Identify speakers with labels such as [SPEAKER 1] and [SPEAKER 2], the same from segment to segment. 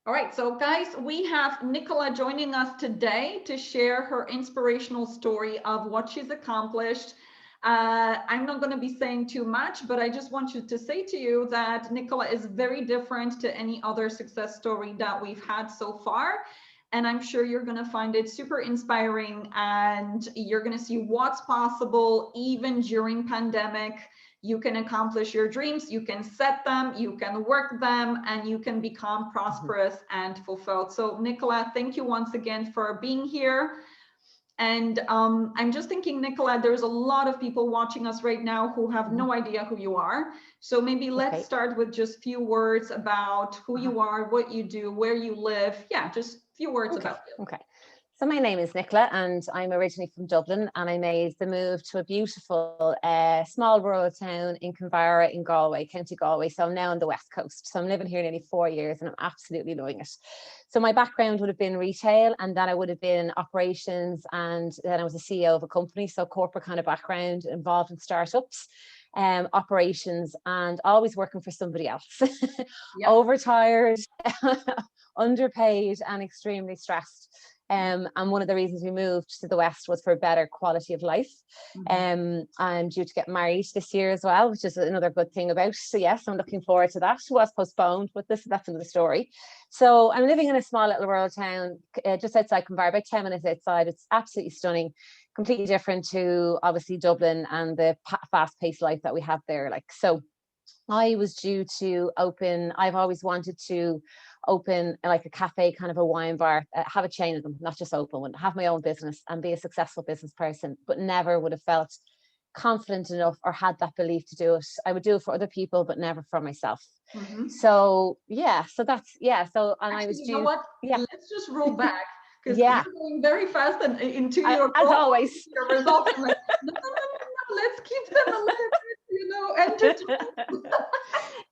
[SPEAKER 1] All right, so guys, we have Nicola joining us today to share her inspirational story of what she's accomplished. I'm not going to be saying too much, but I just want you to say to you that Nicola is very different to any other success story that we've had so far. And I'm sure you're going to find it super inspiring and you're going to see what's possible even during pandemic. You can accomplish your dreams, you can set them, you can work them, and you can become prosperous and fulfilled. So Nicola, thank you once again for being here. And I'm just thinking, Nicola, there's a lot of people watching us right now who have no idea who you are. So maybe let's start with just few words about who you are, what you do, where you live. Yeah, just few words about you.
[SPEAKER 2] Okay. So my name is Nicola and I'm originally from Dublin, and I made the move to a beautiful small rural town in Kinvara in Galway, County Galway. So I'm now on the West Coast. So I'm living here nearly 4 years and I'm absolutely loving it. So my background would have been retail, and then I would have been operations, and then I was a CEO of a company. So corporate kind of background, involved in startups. Operations, and always working for somebody else. Overtired, underpaid, and extremely stressed. And one of the reasons we moved to the West was for better quality of life. I'm due to get married this year as well, which is another good thing about it. So yes, I'm looking forward to that. It was postponed, but that's another story. So I'm living in a small little rural town just outside Kinvara, about 10 minutes outside. It's absolutely stunning, completely different to obviously Dublin and the fast-paced life that we have there. Like, so I was due to open, I've always wanted to open like a cafe, kind of a wine bar, have a chain of them, not just open one, have my own business and be a successful business person, but never would have felt confident enough or had that belief to do it. I would do it for other people, but never for myself. So yeah, so that's, yeah. So, and
[SPEAKER 1] actually,
[SPEAKER 2] I was
[SPEAKER 1] you know what?
[SPEAKER 2] yeah.
[SPEAKER 1] Let's just roll back because
[SPEAKER 2] Yeah.
[SPEAKER 1] you're going very fast and into your
[SPEAKER 2] as always,
[SPEAKER 1] your results. I'm like, no, let's keep them a little bit, entertaining.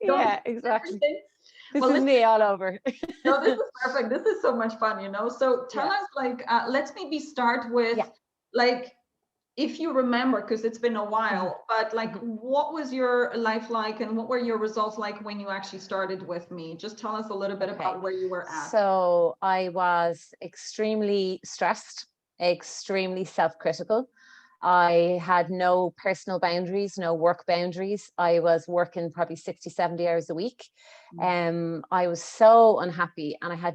[SPEAKER 2] Yeah, exactly. This
[SPEAKER 1] Well,
[SPEAKER 2] is me all over.
[SPEAKER 1] No, this is perfect. This is so much fun. So tell us, like, let's maybe start with, like, if you remember, because it's been a while, but like, what was your life like and what were your results like when you actually started with me? Just tell us a little bit about where you were at.
[SPEAKER 2] So I was extremely stressed, extremely self-critical. I had no personal boundaries, no work boundaries. I was working probably 60, 70 hours a week. I was so unhappy, and I had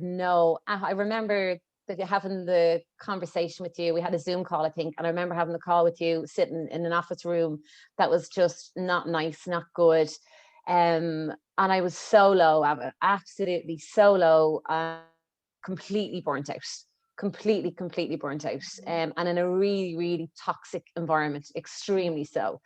[SPEAKER 2] I remember having the conversation with you. We had a Zoom call, I think, and I remember having the call with you sitting in an office room that was just not nice, not good. And I was so low, absolutely so low, completely burnt out, completely burnt out, and in a really, really toxic environment, extremely so.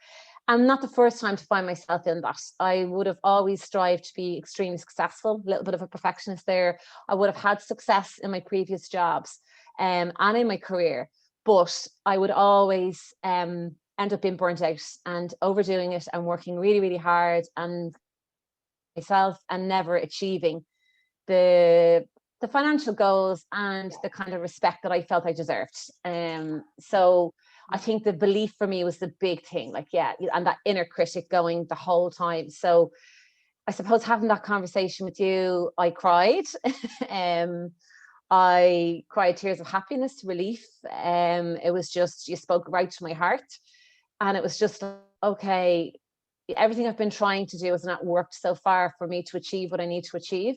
[SPEAKER 2] And not the first time to find myself in that. I would have always strived to be extremely successful, a little bit of a perfectionist there. I would have had success in my previous jobs and in my career, but I would always end up being burnt out and overdoing it and working really, really hard and myself and never achieving the financial goals and the kind of respect that I felt I deserved. So I think the belief for me was the big thing, like, yeah, and that inner critic going the whole time. So I suppose having that conversation with you, I cried. I cried tears of happiness, relief. It was just, you spoke right to my heart. And it was just, okay, everything I've been trying to do has not worked so far for me to achieve what I need to achieve.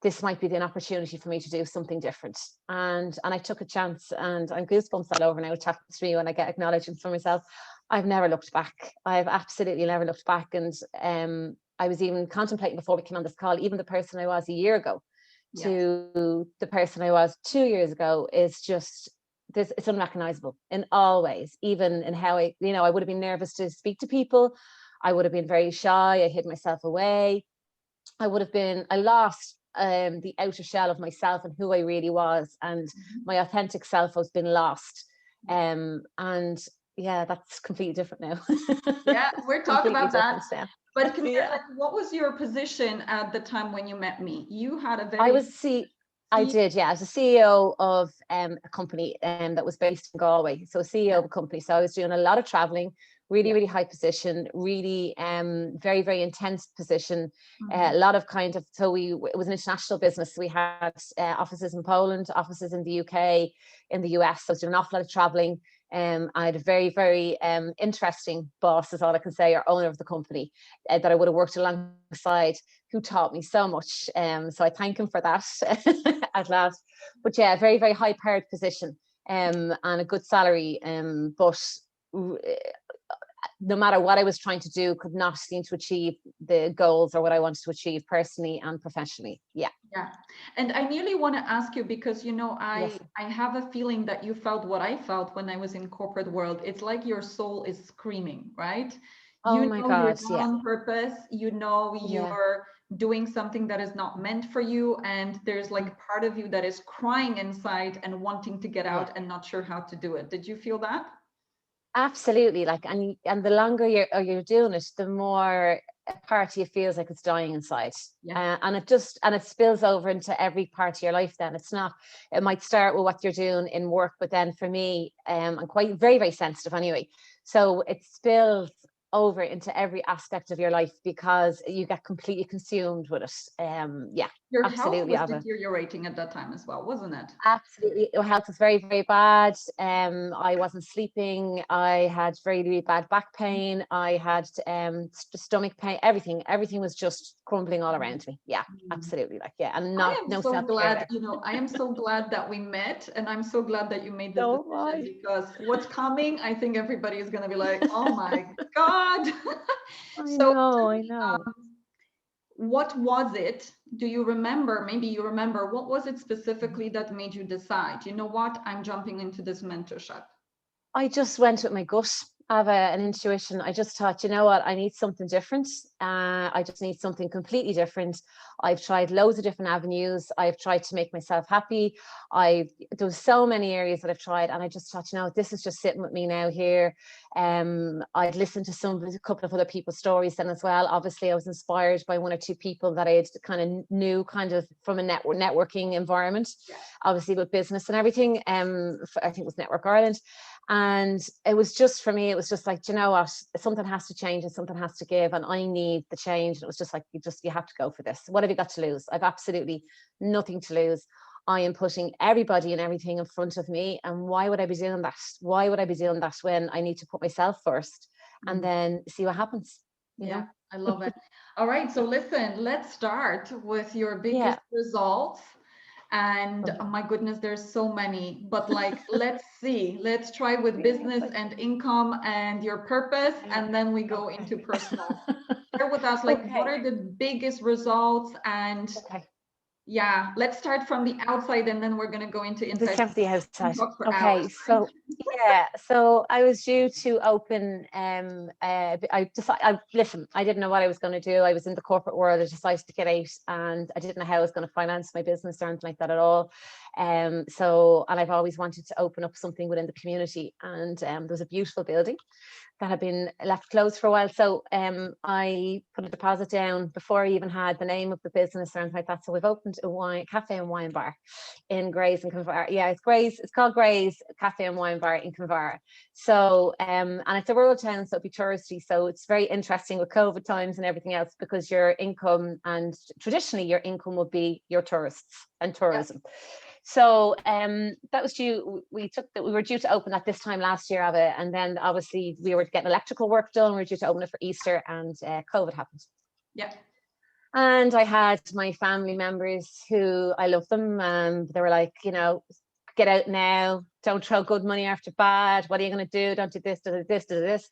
[SPEAKER 2] This might be an opportunity for me to do something different. And I took a chance, and I'm goosebumps all over now chatting to me when I get acknowledgement for myself. I've never looked back. I've absolutely never looked back. And I was even contemplating before we came on this call, even the person I was a year ago to the person I was 2 years ago is just this, it's unrecognizable in all ways, even in how I would have been nervous to speak to people. I would have been very shy. I hid myself away. I lost the outer shell of myself and who I really was, and my authentic self has been lost. And yeah, that's completely different now.
[SPEAKER 1] Yeah, we're talking about that.
[SPEAKER 2] Now.
[SPEAKER 1] But like, what was your position at the time when you met me? You had a very
[SPEAKER 2] I was I did, yeah. I was a CEO of a company that was based in Galway. So CEO of a company. So I was doing a lot of traveling, really,
[SPEAKER 1] Yeah.
[SPEAKER 2] really high position, really very, very intense position. A
[SPEAKER 1] Mhm.
[SPEAKER 2] lot of kind of, so it was an international business. We had offices in Poland, offices in the UK, in the US. So I was doing an awful lot of traveling. I had a very, very interesting boss, is all I can say, or owner of the company that I would have worked alongside, who taught me so much. So I thank him for that at last. But yeah, very, very high powered position and a good salary. But no matter what I was trying to do, could not seem to achieve the goals or what I wanted to achieve personally and professionally. Yeah.
[SPEAKER 1] Yeah. And I nearly want to ask you because,
[SPEAKER 2] Yes.
[SPEAKER 1] I have a feeling that you felt what I felt when I was in corporate world. It's like your soul is screaming, right?
[SPEAKER 2] Oh
[SPEAKER 1] You
[SPEAKER 2] my
[SPEAKER 1] know you're
[SPEAKER 2] God.
[SPEAKER 1] not
[SPEAKER 2] Yeah.
[SPEAKER 1] on purpose. You know
[SPEAKER 2] Yeah.
[SPEAKER 1] you're doing something that is not meant for you. And there's like part of you that is crying inside and wanting to get
[SPEAKER 2] Yeah.
[SPEAKER 1] out and not sure how to do it. Did you feel that?
[SPEAKER 2] Absolutely. Like, and the longer you're doing it, the more a part of you feels like it's dying inside.
[SPEAKER 1] Yeah.
[SPEAKER 2] And it spills over into every part of your life. Then it might start with what you're doing in work, but then for me, I'm quite very, very sensitive anyway. So it spills over into every aspect of your life because you get completely consumed with it. Yeah,
[SPEAKER 1] Your health
[SPEAKER 2] absolutely,
[SPEAKER 1] was
[SPEAKER 2] Ava.
[SPEAKER 1] deteriorating at that time as well, wasn't it?
[SPEAKER 2] Absolutely. Your health was very, very bad. I wasn't sleeping. I had very, really bad back pain. I had stomach pain. Everything was just crumbling all around me. Yeah,
[SPEAKER 1] Mm.
[SPEAKER 2] absolutely. Like, yeah, and
[SPEAKER 1] I
[SPEAKER 2] not
[SPEAKER 1] am
[SPEAKER 2] no
[SPEAKER 1] so
[SPEAKER 2] self-care
[SPEAKER 1] glad,
[SPEAKER 2] there.
[SPEAKER 1] I am so glad that we met, and I'm so glad that you made this
[SPEAKER 2] So am
[SPEAKER 1] decision
[SPEAKER 2] I.
[SPEAKER 1] because what's coming, I think everybody is going to be like, oh my God.
[SPEAKER 2] I
[SPEAKER 1] So
[SPEAKER 2] know,
[SPEAKER 1] tell
[SPEAKER 2] I
[SPEAKER 1] me,
[SPEAKER 2] know.
[SPEAKER 1] what was it? Do you remember? Maybe you remember, what was it specifically that made you decide, you know what, I'm jumping into this mentorship?
[SPEAKER 2] I just went with my gut. I have an intuition. I just thought, you know what, I need something different. I just need something completely different. I've tried loads of different avenues. I've tried to make myself happy. There was so many areas that I've tried, and I just thought, you know, this is just sitting with me now here. I'd listened to a couple of other people's stories then as well. Obviously, I was inspired by one or two people that I kind of knew, kind of from a networking environment,
[SPEAKER 1] Yeah.
[SPEAKER 2] obviously with business and everything. I think it was Network Ireland. And it was just, for me, it was just like, you know what, something has to change and something has to give, and I need the change. And it was just like, you have to go for this. What have you got to lose? I've absolutely nothing to lose. I am putting everybody and everything in front of me. And why would I be doing that? Why would I be doing that when I need to put myself first and
[SPEAKER 1] Mm.
[SPEAKER 2] then see what happens, you
[SPEAKER 1] Yeah,
[SPEAKER 2] know?
[SPEAKER 1] I love it. All right, so listen, let's start with your
[SPEAKER 2] Yeah.
[SPEAKER 1] biggest results. And oh my goodness, there's so many, but like, let's see, let's try with
[SPEAKER 2] Really
[SPEAKER 1] business
[SPEAKER 2] exciting.
[SPEAKER 1] and income and your purpose,
[SPEAKER 2] Okay.
[SPEAKER 1] and then we go
[SPEAKER 2] Okay.
[SPEAKER 1] into personal. Share with us, like, what
[SPEAKER 2] Okay.
[SPEAKER 1] are the biggest results? And
[SPEAKER 2] Okay.
[SPEAKER 1] yeah, let's start from the outside and then we're going to go into
[SPEAKER 2] This
[SPEAKER 1] inside.
[SPEAKER 2] can't be
[SPEAKER 1] We can
[SPEAKER 2] outside.
[SPEAKER 1] talk for hours,
[SPEAKER 2] Okay,
[SPEAKER 1] right?
[SPEAKER 2] so yeah, so I was due to open. I decided. Listen, I didn't know what I was going to do. I was in the corporate world. I decided to get out, and I didn't know how I was going to finance my business or anything like that at all. And I've always wanted to open up something within the community, and there was a beautiful building that had been left closed for a while. So I put a deposit down before I even had the name of the business or anything like that. So we've opened a cafe and wine bar in Grays and Kinvara. Yeah, it's Grays. It's called Grays Cafe and Wine Bar in Kinvara. So and it's a rural town, so it'd be touristy. So it's very interesting with COVID times and everything else, because your income, and traditionally your income would be your tourists and
[SPEAKER 1] Yeah.
[SPEAKER 2] tourism. So that was due. We were due to open at this time last year, Ava, and then obviously we were getting electrical work done. We were due to open it for Easter, and COVID happened.
[SPEAKER 1] Yeah.
[SPEAKER 2] And I had my family members who, I love them, they were like, you know, get out now. Don't throw good money after bad. What are you going to do? Don't do this, do this, do this.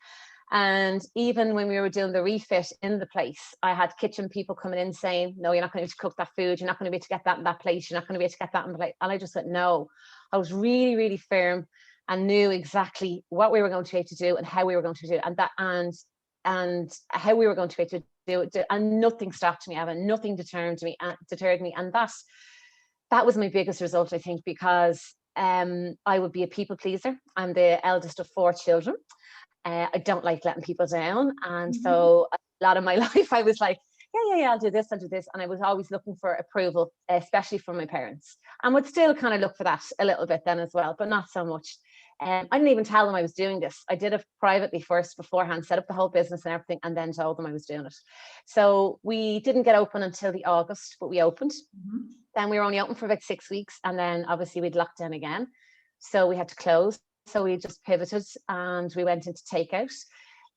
[SPEAKER 2] And even when we were doing the refit in the place, I had kitchen people coming in saying, no, you're not going to be able to cook that food. You're not going to be able to get that in that place. You're not going to be able to get that in the place. And I just went, no. I was really, really firm and knew exactly what we were going to be able to do and how we were going to do it, and how we were going to be able to do it. And nothing stopped me, Evan. Nothing deterred me. And that was my biggest result, I think, because I would be a people pleaser. I'm the eldest of 4 children. I don't like letting people down. And
[SPEAKER 1] Mhm.
[SPEAKER 2] so a lot of my life, I was like, yeah, I'll do this. And I was always looking for approval, especially from my parents, and would still kind of look for that a little bit then as well, but not so much. I didn't even tell them I was doing this. I did it privately first beforehand, set up the whole business and everything, and then told them I was doing it. So we didn't get open until the August, but we opened. Then we were only open for about 6 weeks, and then obviously we'd locked down again. So we had to close. So we just pivoted and we went into takeout.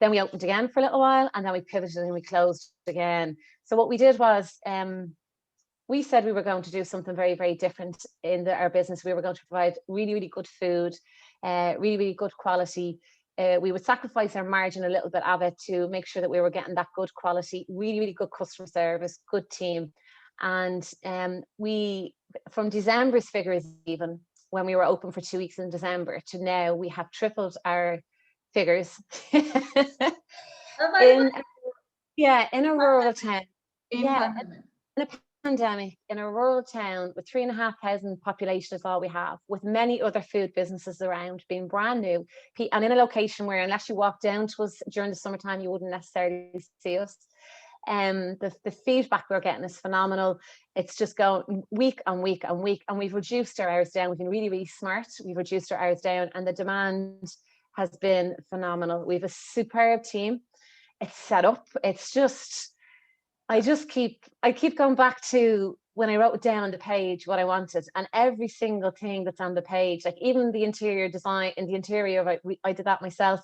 [SPEAKER 2] Then we opened again for a little while, and then we pivoted and we closed again. So what we did was we said we were going to do something very, very different in our business. We were going to provide really, really good food, really, really good quality. We would sacrifice our margin a little bit of it to make sure that we were getting that good quality, really, really good customer service, good team. And we, from December's figures, even when we were open for 2 weeks in December to now, we have tripled our figures. in a rural town. In a pandemic, in a rural town with 3,500 population is all we have, with many other food businesses around, being brand new, and in a location where unless you walk down to us during the summertime, you wouldn't necessarily see us. The feedback we're getting is phenomenal. It's just going week on week on week, and we've reduced our hours down. We've been really, really smart. We've reduced our hours down, and the demand has been phenomenal. We have a superb team. It's set up. It's just, I keep going back to when I wrote down on the page what I wanted, and every single thing that's on the page, like even the interior design, in the interior of it, I did that myself.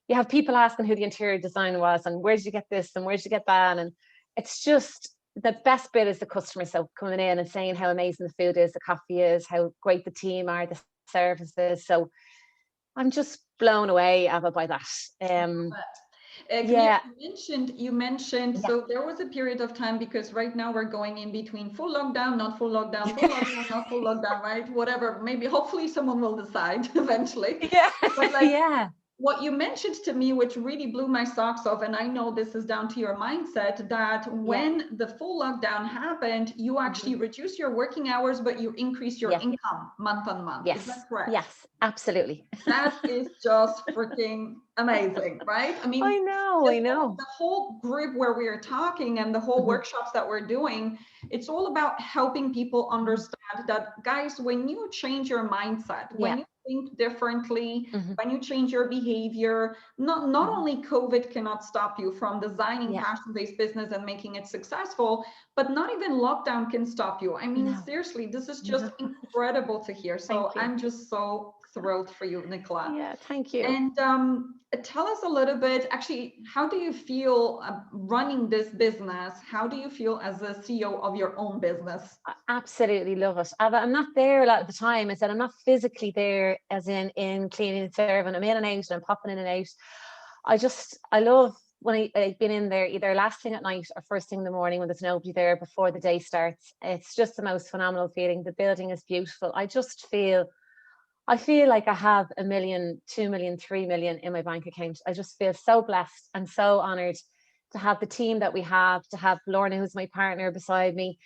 [SPEAKER 2] You have people asking who the interior designer was and where did you get this and where did you get that, and it's just the best bit is the customer so coming in and saying how amazing the food is, the coffee is, how great the team are, the service is. So I'm just blown away, Ava, by that.
[SPEAKER 1] You mentioned so there was a period of time, because right now we're going in between full lockdown, not full lockdown, full lockdown, not full lockdown, right? Whatever, maybe hopefully someone will decide eventually. But what you mentioned to me, which really blew my socks off, and I know this is down to your mindset, that when the full lockdown happened, you actually reduced your working hours, but you increased your income month on month. Is that correct?
[SPEAKER 2] Yes, absolutely.
[SPEAKER 1] That is just freaking amazing, right? I mean,
[SPEAKER 2] I know.
[SPEAKER 1] The whole group where we are talking and the whole workshops that we're doing, it's all about helping people understand that, guys, when you change your mindset, when you think differently, when you change your behavior, not only COVID cannot stop you from designing passion-based business and making it successful, but not even lockdown can stop you. I mean, seriously, this is just incredible to hear. So I'm just so thrilled for you, Nicola.
[SPEAKER 2] Yeah, thank you.
[SPEAKER 1] And tell us a little bit, actually, how do you feel running this business? How do you feel as a CEO of your own business?
[SPEAKER 2] I absolutely love it. I'm not there a lot of the time. I said I'm not physically there, as in cleaning and serving. I'm in and out and I'm popping in and out. I love when I've been in there either last thing at night or first thing in the morning when there's nobody there before the day starts. It's just the most phenomenal feeling. The building is beautiful. I feel like I have 1 million, 2 million, 3 million in my bank account. I just feel so blessed and so honored to have the team that we have, to have Lorna, who's my partner, beside me,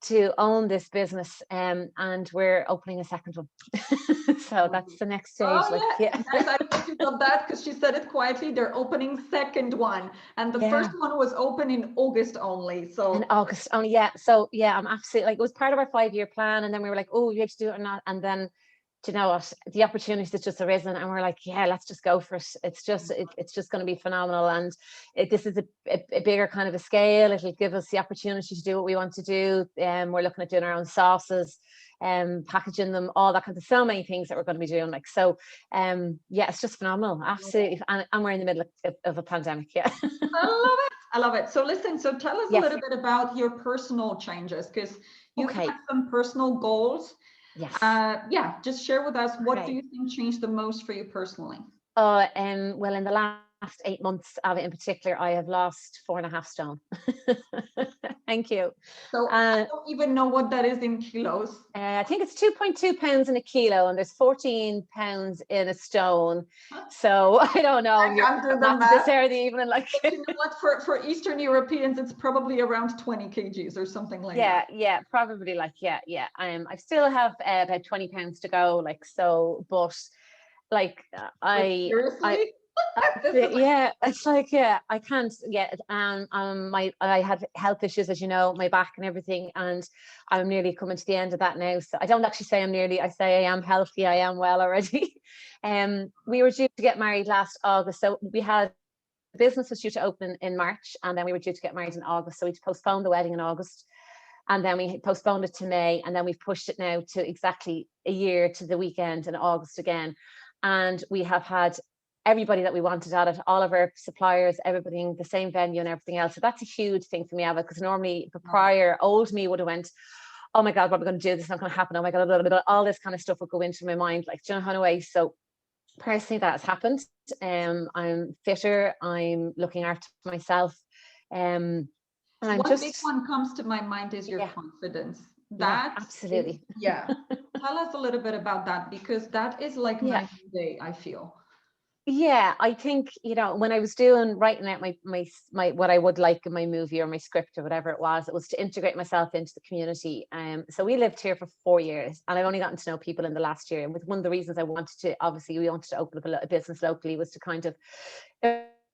[SPEAKER 2] to own this business. And we're opening a second one. So that's the next stage.
[SPEAKER 1] Guys, I think you got that because she said it quietly. They're opening second one. And the first one was open in August only. So
[SPEAKER 2] in August only, So I'm absolutely, it was part of our 5-year plan. And then we were like, oh, we have to do it or not. And then, do you know what, the opportunities that just arisen, and we're like, let's just go for it. It's just going to be phenomenal, and this is a bigger kind of a scale. It'll give us the opportunity to do what we want to do. We're looking at doing our own sauces, packaging them, all that kind of, so many things that we're going to be doing. It's just phenomenal, absolutely. And we're in the middle of a pandemic.
[SPEAKER 1] I love it. So listen, tell us a little bit about your personal changes, because you've had some personal goals. Just share with us, what do you think changed the most for you personally?
[SPEAKER 2] Well, in the last 8 months of it in particular, I have lost 4.5 stone. Thank you.
[SPEAKER 1] So I don't even know what that is in kilos.
[SPEAKER 2] I think it's 2.2 pounds in a kilo, and there's 14 pounds in a stone. So I don't know.
[SPEAKER 1] I can't do the math.
[SPEAKER 2] This hour of the evening,
[SPEAKER 1] you know what? For Eastern Europeans, it's probably around 20 kgs or something like that.
[SPEAKER 2] Yeah, probably I still have about 20 pounds to go. Seriously? Yeah, it's like, yeah, I can't get I had health issues, as you know, my back and everything, and I'm nearly coming to the end of that now. So I don't actually say I'm nearly, I say I am healthy, I am well already. We were due to get married last August. So we had, the business was due to open in March, and then we were due to get married in August. So we postponed the wedding in August, and then we postponed it to May, and then we've pushed it now to exactly a year, to the weekend in August again. And we have had everybody that we wanted at it, all of our suppliers, everybody in the same venue and everything else. So that's a huge thing for me, Ava, because normally the prior old me would have went, oh my God, what are we going to do? This is not going to happen. Oh my God, blah, blah, blah. All this kind of stuff would go into my mind, like, do you know how, in a way? So personally, that has happened. I'm fitter. I'm looking after myself. And I'm
[SPEAKER 1] One
[SPEAKER 2] just,
[SPEAKER 1] big one comes to my mind is your
[SPEAKER 2] yeah,
[SPEAKER 1] confidence.
[SPEAKER 2] yeah,
[SPEAKER 1] That is,
[SPEAKER 2] absolutely.
[SPEAKER 1] yeah. Tell us a little bit about that, because that is like
[SPEAKER 2] Yeah.
[SPEAKER 1] night and day, I feel.
[SPEAKER 2] Yeah, I think, when I was writing out my what I would like in my movie or my script or whatever it was to integrate myself into the community. So we lived here for 4 years, and I've only gotten to know people in the last year. And with one of the reasons I wanted to, obviously, we wanted to open up a little business locally, was to kind of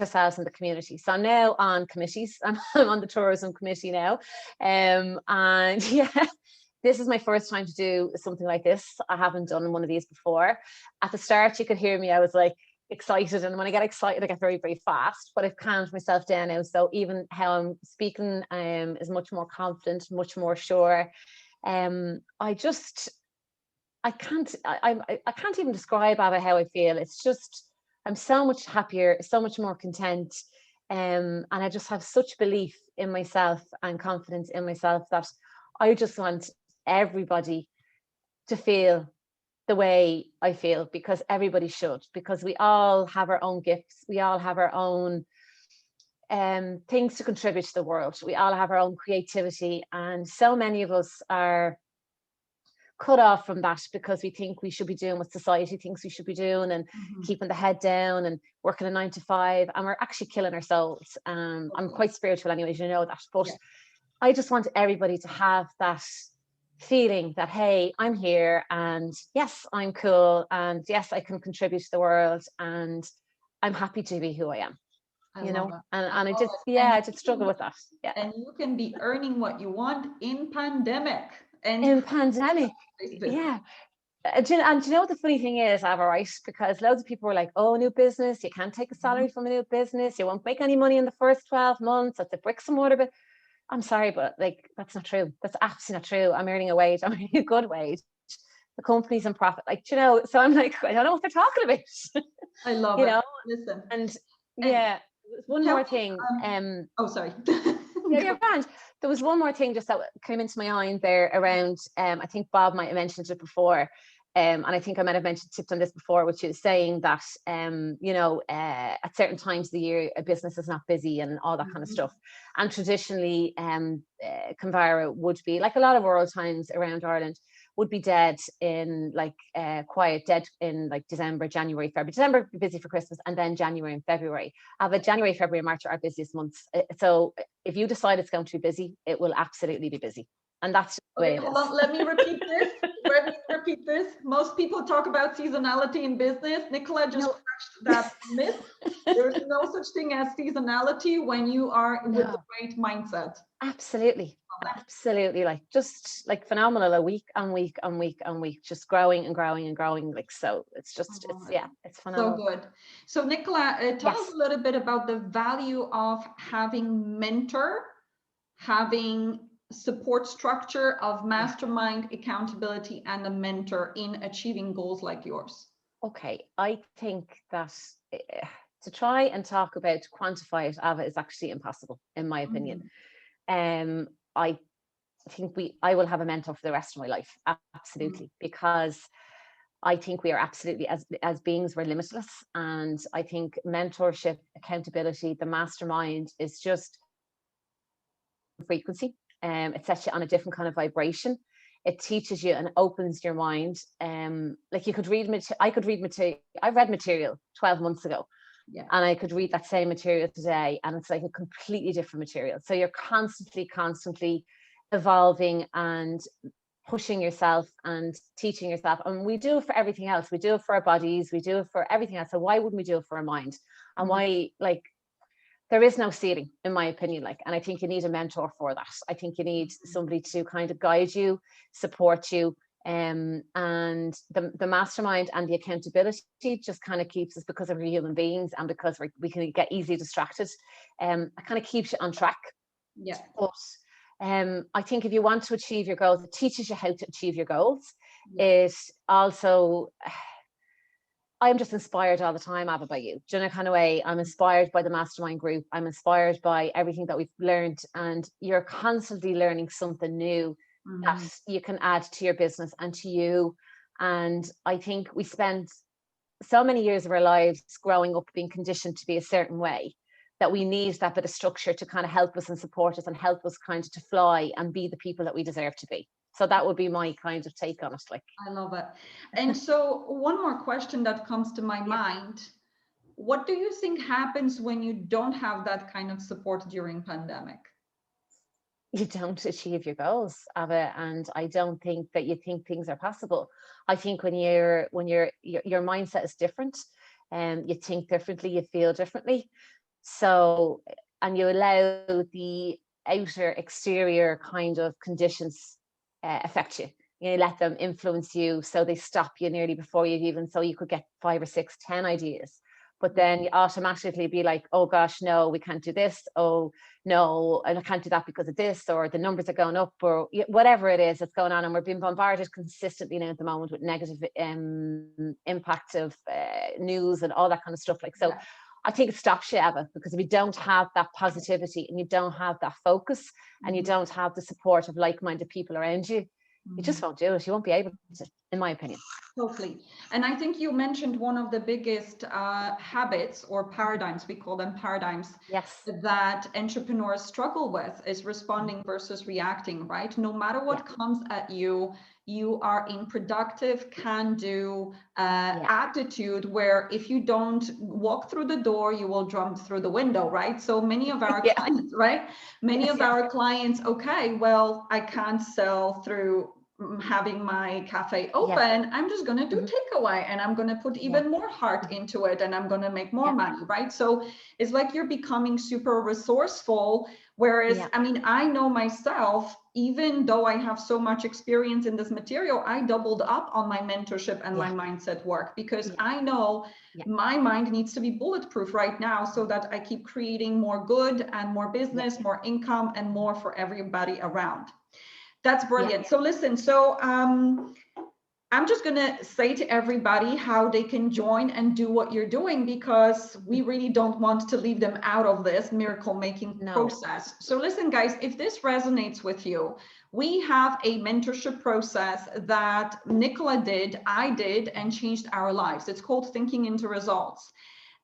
[SPEAKER 2] ourselves in the community. So I'm now on committees. I'm on the tourism committee now, and yeah. This is my first time to do something like this. I haven't done one of these before. At the start, you could hear me. I was like, excited, and when I get excited I get very, very fast, but I've calmed myself down now, so even how I'm speaking is much more confident, much more sure. I just, I can't, I can't even describe Ava how I feel. It's just, I'm so much happier, so much more content, and I just have such belief in myself and confidence in myself that I just want everybody to feel the way I feel, because everybody should, because we all have our own gifts, we all have our own things to contribute to the world, we all have our own creativity, and so many of us are cut off from that because we think we should be doing what society thinks we should be doing, and keeping the head down and working a 9 to 5, and we're actually killing our souls. I'm quite spiritual anyways, you know that, but I just want everybody to have that feeling that, hey, I'm here, and yes, I'm cool, and yes, I can contribute to the world, and I'm happy to be who I am. And I just, I just struggle with that. Yeah.
[SPEAKER 1] And you can be earning what you want in pandemic and
[SPEAKER 2] in pandemic. Yeah. And do you know what the funny thing is, Ava, right? Because loads of people were like, oh, new business, you can't take a salary from a new business, you won't make any money in the first 12 months, that's a bricks and mortar. But I'm sorry, but like, that's not true. That's absolutely not true. I'm earning a wage. I'm earning a good wage. The company's in profit. Like, so I'm like, I don't know what they're talking about.
[SPEAKER 1] I love it. Listen.
[SPEAKER 2] And yeah, one more thing.
[SPEAKER 1] Oh, sorry.
[SPEAKER 2] Yeah, you're fine. There was one more thing just that came into my mind there around, I think Bob might have mentioned it before. And I think I might have tipped on this before, which is saying that, at certain times of the year, a business is not busy and all that kind of stuff. And traditionally, Convara would be, like a lot of rural towns around Ireland, would be dead in quiet, dead in like December, January, February. December busy for Christmas, and then January and February. But January, February, and March are our busiest months. So if you decide it's going to be busy, it will absolutely be busy. And that's the way it is.
[SPEAKER 1] Hold on, let me repeat this. Most people talk about seasonality in business. Nicola just crushed that myth. There's no such thing as seasonality when you are with the right mindset.
[SPEAKER 2] Absolutely. Absolutely. Like, just like phenomenal, a week and week and week and week, just growing and growing and growing. Like, so it's just, it's phenomenal.
[SPEAKER 1] So good. So Nicola, tell us a little bit about the value of having mentor, having support structure of mastermind, accountability, and a mentor in achieving goals like yours.
[SPEAKER 2] Okay, I think that to try and talk about, quantify it, Ava, is actually impossible, in my opinion. I think I will have a mentor for the rest of my life, absolutely, because I think we are absolutely, as beings, we're limitless. And I think mentorship, accountability, the mastermind is just frequency. It sets you on a different kind of vibration. It teaches you and opens your mind. Like, you could read, I could read material. I read material 12 months ago. And I could read that same material today, and it's like a completely different material. So you're constantly evolving and pushing yourself and teaching yourself. And we do it for everything else. We do it for our bodies, we do it for everything else. So why wouldn't we do it for our mind? And why, like, there is no ceiling, in my opinion, like, and I think you need a mentor for that. I think you need somebody to kind of guide you, support you. And the mastermind and the accountability just kind of keeps us, because we're human beings and because we can get easily distracted. It kind of keeps you on track.
[SPEAKER 1] Yeah.
[SPEAKER 2] But I think if you want to achieve your goals, it teaches you how to achieve your goals.
[SPEAKER 1] Yeah.
[SPEAKER 2] It also, I'm just inspired all the time, Ava, by you. Do you know, kind of way, I'm inspired by the mastermind group. I'm inspired by everything that we've learned, and you're constantly learning something new that you can add to your business and to you. And I think we spend so many years of our lives growing up being conditioned to be a certain way, that we need that bit of structure to kind of help us and support us and help us kind of to fly and be the people that we deserve to be. So that would be my kind of take on it. Like,
[SPEAKER 1] I love it. And so one more question that comes to my mind. What do you think happens when you don't have that kind of support during pandemic?
[SPEAKER 2] you don't achieve your goals, Ava, and I don't think that you think things are possible. I think when your mindset is different, and you think differently, you feel differently. So, and you allow the outer exterior kind of conditions affect you. You let them influence you, so they stop you nearly before you even, so you could get 5 or 6, 10 ideas. But then you automatically be like, oh gosh, no, we can't do this. Oh no, I can't do that because of this, or the numbers are going up, or whatever it is that's going on. And we're being bombarded consistently now at the moment with negative impact of news and all that kind of stuff. Like, so I think it stops you, Eva, because if you don't have that positivity and you don't have that focus and you don't have the support of like-minded people around you, you just won't do it. You won't be able to, in my opinion.
[SPEAKER 1] Totally. And I think you mentioned one of the biggest habits or paradigms, we call them paradigms,
[SPEAKER 2] yes,
[SPEAKER 1] that entrepreneurs struggle with is responding versus reacting, right? No matter what comes at you, you are in productive, can-do attitude, where if you don't walk through the door, you will jump through the window, right? So many of our clients, right? Many of our clients, okay, well, I can't sell through having my cafe open, I'm just going to do takeaway, and I'm going to put even more heart into it, and I'm going to make more money, right? So it's like you're becoming super resourceful. Whereas, I mean, I know myself, even though I have so much experience in this material, I doubled up on my mentorship and my mindset work, because I know my mind needs to be bulletproof right now, so that I keep creating more good and more business, more income, and more for everybody around. That's brilliant. So listen, so I'm just going to say to everybody how they can join and do what you're doing, because we really don't want to leave them out of this miracle making process. So listen, guys, if this resonates with you, we have a mentorship process that Nicola did, I did, and changed our lives. It's called Thinking into Results.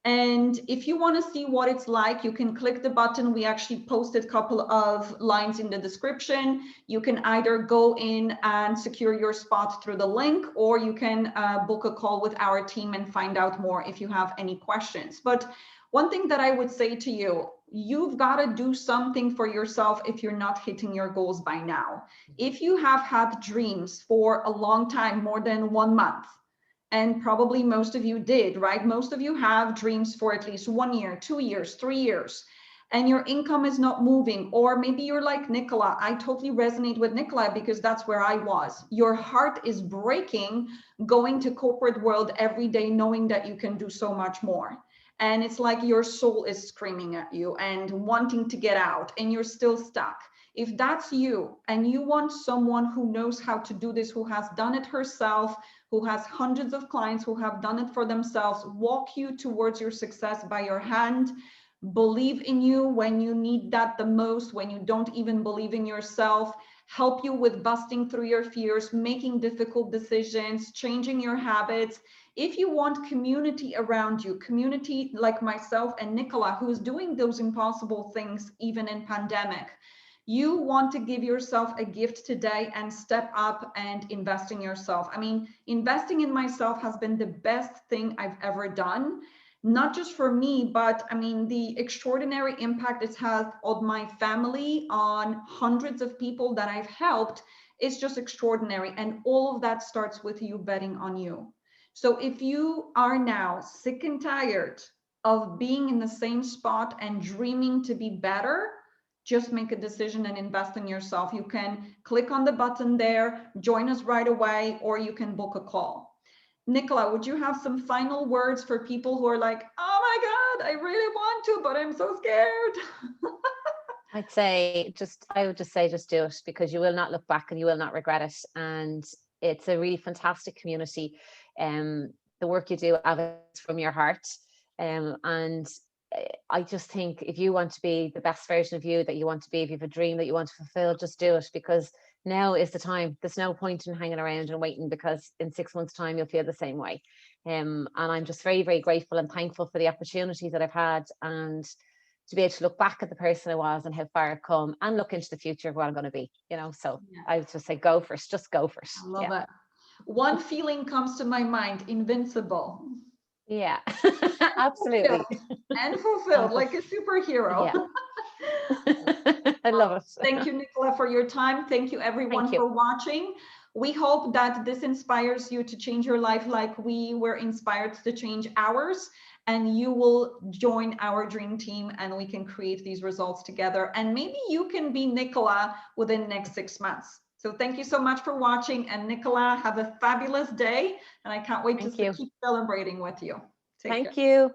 [SPEAKER 1] And if you want to see what it's like, you can click the button. We actually posted a couple of lines in the description. You can either go in and secure your spot through the link, or you can book a call with our team and find out more if you have any questions. But one thing that I would say to you, you've got to do something for yourself if you're not hitting your goals by now. If you have had dreams for a long time, more than 1 month, and probably most of you did, right? Most of you have dreams for at least 1 year, 2 years, 3 years, and your income is not moving. Or maybe you're like Nicola. I totally resonate with Nicola, because that's where I was. Your heart is breaking going to corporate world every day, knowing that you can do so much more. And it's like your soul is screaming at you and wanting to get out, and you're still stuck. If that's you and you want someone who knows how to do this, who has done it herself, who has hundreds of clients who have done it for themselves, walk you towards your success by your hand, believe in you when you need that the most, when you don't even believe in yourself, help you with busting through your fears, making difficult decisions, changing your habits. If you want community around you, community like myself and Nicola, who is doing those impossible things even in pandemic, you want to give yourself a gift today and step up and invest in yourself. I mean, investing in myself has been the best thing I've ever done, not just for me, but I mean, the extraordinary impact it's had on my family, on hundreds of people that I've helped, is just extraordinary. And all of that starts with you betting on you. So if you are now sick and tired of being in the same spot and dreaming to be better, just make a decision and invest in yourself. You can click on the button there, join us right away, or you can book a call. Nicola, would you have some final words for people who are like, oh my God, I really want to, but I'm so scared?
[SPEAKER 2] I would just say, just do it, because you will not look back and you will not regret it. And it's a really fantastic community. The work you do is from your heart. And I just think if you want to be the best version of you that you want to be, if you have a dream that you want to fulfill, just do it, because now is the time. There's no point in hanging around and waiting, because in 6 months' time you'll feel the same way. And I'm just very, very grateful and thankful for the opportunity that I've had, and to be able to look back at the person I was and how far I've come, and look into the future of what I'm going to be, So
[SPEAKER 1] Yeah.
[SPEAKER 2] I would just say, go for it, just go for it.
[SPEAKER 1] I love it. One feeling comes to my mind, invincible.
[SPEAKER 2] Yeah,
[SPEAKER 1] And
[SPEAKER 2] absolutely.
[SPEAKER 1] fulfilled, like a superhero.
[SPEAKER 2] Yeah. I love it.
[SPEAKER 1] Thank you, Nicola, for your time. Thank you, everyone,
[SPEAKER 2] Thank you.
[SPEAKER 1] for watching. We hope that this inspires you to change your life like we were inspired to change ours, and you will join our dream team and we can create these results together. And maybe you can be Nicola within the next 6 months. So thank you so much for watching. And Nicola, have a fabulous day. And I can't wait to
[SPEAKER 2] Thank you.
[SPEAKER 1] keep celebrating with you. Take care.
[SPEAKER 2] Thank you.